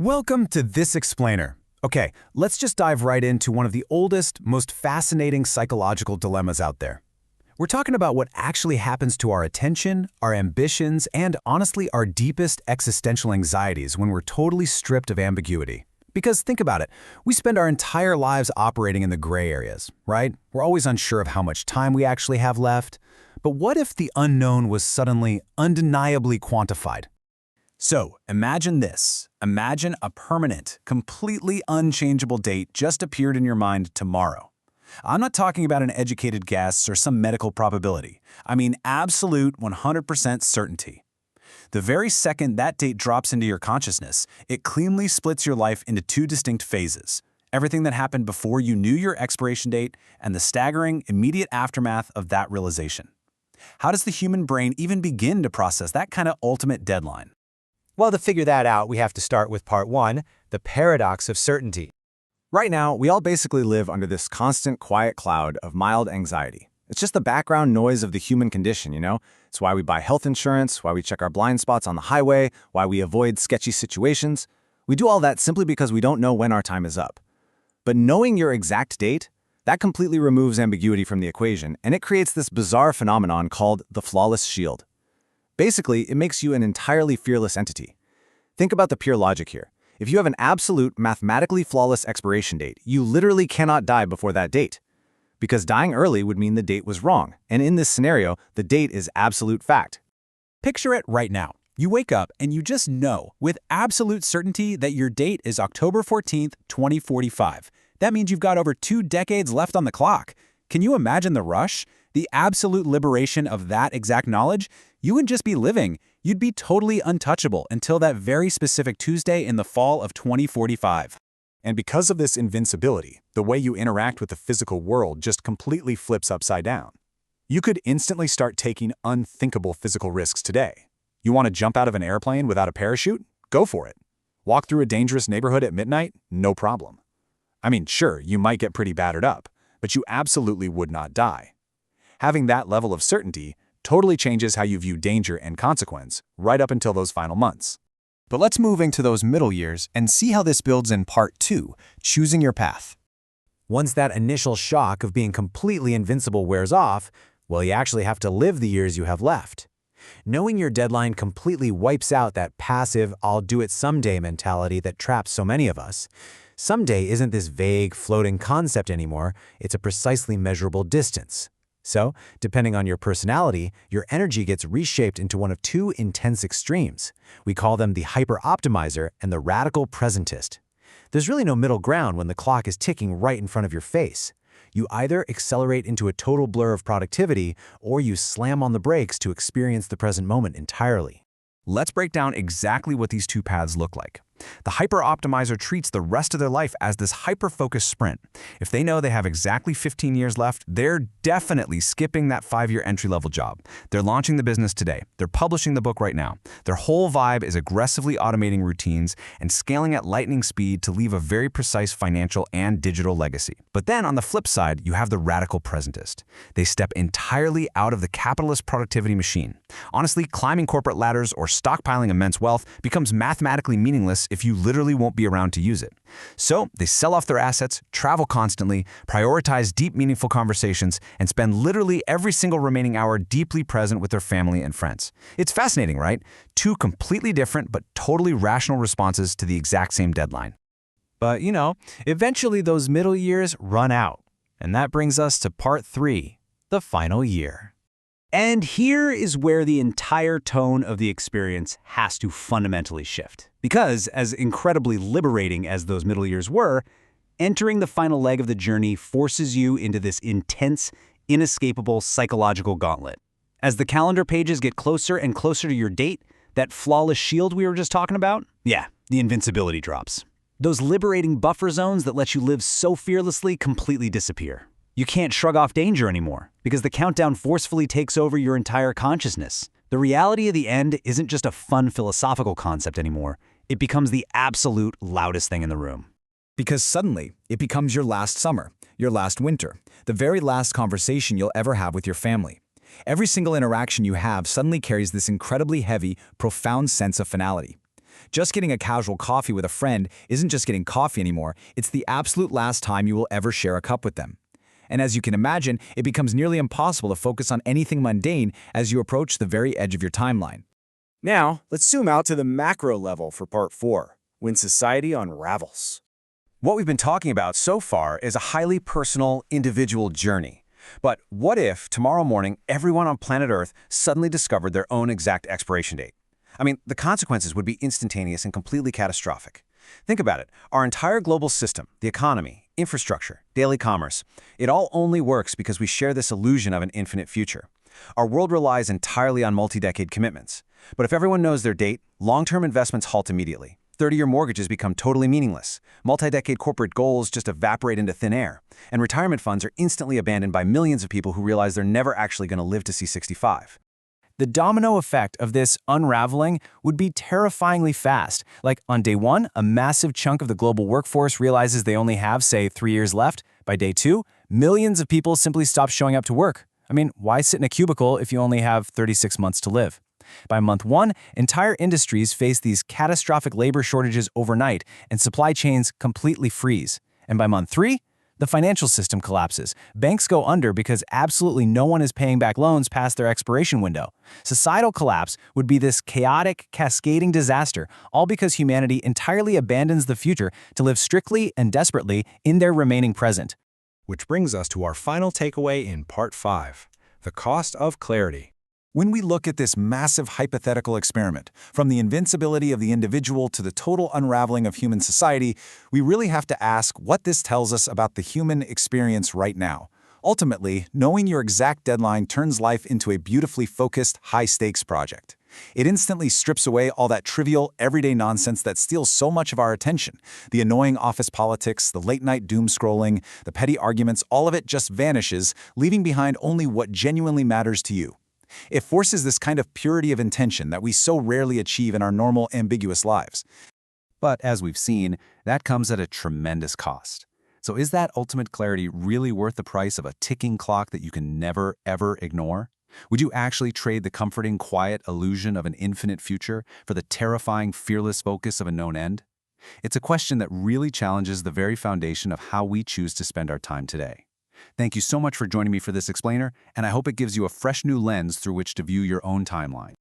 Welcome to This Explainer. Okay, let's just dive right into one of the oldest, most fascinating psychological dilemmas out there. We're talking about what actually happens to our attention, our ambitions, and honestly, our deepest existential anxieties when we're totally stripped of ambiguity. Because think about it, we spend our entire lives operating in the gray areas, right? We're always unsure of how much time we actually have left. But what if the unknown was suddenly, undeniably quantified? So, imagine this. Imagine a permanent, completely unchangeable date just appeared in your mind tomorrow. I'm not talking about an educated guess or some medical probability. I mean absolute 100% certainty. The very second that date drops into your consciousness, it cleanly splits your life into two distinct phases. Everything that happened before you knew your expiration date and the staggering, immediate aftermath of that realization. How does the human brain even begin to process that kind of ultimate deadline? Well, to figure that out, we have to start with part one, the paradox of certainty. Right now, we all basically live under this constant quiet cloud of mild anxiety. It's just the background noise of the human condition, you know? It's why we buy health insurance, why we check our blind spots on the highway, why we avoid sketchy situations. We do all that simply because we don't know when our time is up. But knowing your exact date, that completely removes ambiguity from the equation, and it creates this bizarre phenomenon called the flawless shield. Basically, it makes you an entirely fearless entity. Think about the pure logic here. If you have an absolute, mathematically flawless expiration date, you literally cannot die before that date. Because dying early would mean the date was wrong, and in this scenario, the date is absolute fact. Picture it right now. You wake up and you just know with absolute certainty that your date is October 14th, 2045. That means you've got over 2 decades left on the clock. Can you imagine the rush? The absolute liberation of that exact knowledge? You would just be living. You'd be totally untouchable until that very specific Tuesday in the fall of 2045. And because of this invincibility, the way you interact with the physical world just completely flips upside down. You could instantly start taking unthinkable physical risks today. You want to jump out of an airplane without a parachute? Go for it. Walk through a dangerous neighborhood at midnight? No problem. I mean, sure, you might get pretty battered up, but you absolutely would not die. Having that level of certainty totally changes how you view danger and consequence right up until those final months. But let's move into those middle years and see how this builds in part two, choosing your path. Once that initial shock of being completely invincible wears off, well, you actually have to live the years you have left. Knowing your deadline completely wipes out that passive, I'll do it someday mentality that traps so many of us. Someday isn't this vague, floating concept anymore, it's a precisely measurable distance. So, depending on your personality, your energy gets reshaped into one of two intense extremes. We call them the hyper-optimizer and the radical presentist. There's really no middle ground when the clock is ticking right in front of your face. You either accelerate into a total blur of productivity, or you slam on the brakes to experience the present moment entirely. Let's break down exactly what these two paths look like. The hyper-optimizer treats the rest of their life as this hyper-focused sprint. If they know they have exactly 15 years left, they're definitely skipping that 5-year entry-level job. They're launching the business today. They're publishing the book right now. Their whole vibe is aggressively automating routines and scaling at lightning speed to leave a very precise financial and digital legacy. But then on the flip side, you have the radical presentist. They step entirely out of the capitalist productivity machine. Honestly, climbing corporate ladders or stockpiling immense wealth becomes mathematically meaningless if you literally won't be around to use it. So they sell off their assets, travel constantly, prioritize deep, meaningful conversations, and spend literally every single remaining hour deeply present with their family and friends. It's fascinating, right? Two completely different but totally rational responses to the exact same deadline. But, eventually those middle years run out. And that brings us to part three, the final year. And here is where the entire tone of the experience has to fundamentally shift. Because, as incredibly liberating as those middle years were, entering the final leg of the journey forces you into this intense, inescapable psychological gauntlet. As the calendar pages get closer and closer to your date, that flawless shield we were just talking about, the invincibility drops. Those liberating buffer zones that let you live so fearlessly completely disappear. You can't shrug off danger anymore, because the countdown forcefully takes over your entire consciousness. The reality of the end isn't just a fun philosophical concept anymore. It becomes the absolute loudest thing in the room. Because suddenly, it becomes your last summer, your last winter, the very last conversation you'll ever have with your family. Every single interaction you have suddenly carries this incredibly heavy, profound sense of finality. Just getting a casual coffee with a friend isn't just getting coffee anymore, it's the absolute last time you will ever share a cup with them. And as you can imagine, it becomes nearly impossible to focus on anything mundane as you approach the very edge of your timeline. Now, let's zoom out to the macro level for Part 4, when society unravels. What we've been talking about so far is a highly personal, individual journey. But what if tomorrow morning everyone on planet Earth suddenly discovered their own exact expiration date? I mean, the consequences would be instantaneous and completely catastrophic. Think about it. Our entire global system, the economy, infrastructure, daily commerce, it all only works because we share this illusion of an infinite future. Our world relies entirely on multi-decade commitments. But if everyone knows their date, long-term investments halt immediately. 30-year mortgages become totally meaningless. Multi-decade corporate goals just evaporate into thin air. And retirement funds are instantly abandoned by millions of people who realize they're never actually going to live to see 65. The domino effect of this unraveling would be terrifyingly fast. Like on day 1, a massive chunk of the global workforce realizes they only have, say, 3 years left. By day 2, millions of people simply stop showing up to work. I mean, why sit in a cubicle if you only have 36 months to live? By month 1, entire industries face these catastrophic labor shortages overnight and supply chains completely freeze. And by month 3, the financial system collapses. Banks go under because absolutely no one is paying back loans past their expiration window. Societal collapse would be this chaotic, cascading disaster, all because humanity entirely abandons the future to live strictly and desperately in their remaining present. Which brings us to our final takeaway in Part 5, the cost of clarity. When we look at this massive hypothetical experiment, from the invincibility of the individual to the total unraveling of human society, we really have to ask what this tells us about the human experience right now. Ultimately, knowing your exact deadline turns life into a beautifully focused, high-stakes project. It instantly strips away all that trivial, everyday nonsense that steals so much of our attention. The annoying office politics, the late-night doom scrolling, the petty arguments, all of it just vanishes, leaving behind only what genuinely matters to you. It forces this kind of purity of intention that we so rarely achieve in our normal, ambiguous lives. But as we've seen, that comes at a tremendous cost. So is that ultimate clarity really worth the price of a ticking clock that you can never, ever ignore? Would you actually trade the comforting, quiet illusion of an infinite future for the terrifying, fearless focus of a known end? It's a question that really challenges the very foundation of how we choose to spend our time today. Thank you so much for joining me for this explainer, and I hope it gives you a fresh new lens through which to view your own timeline.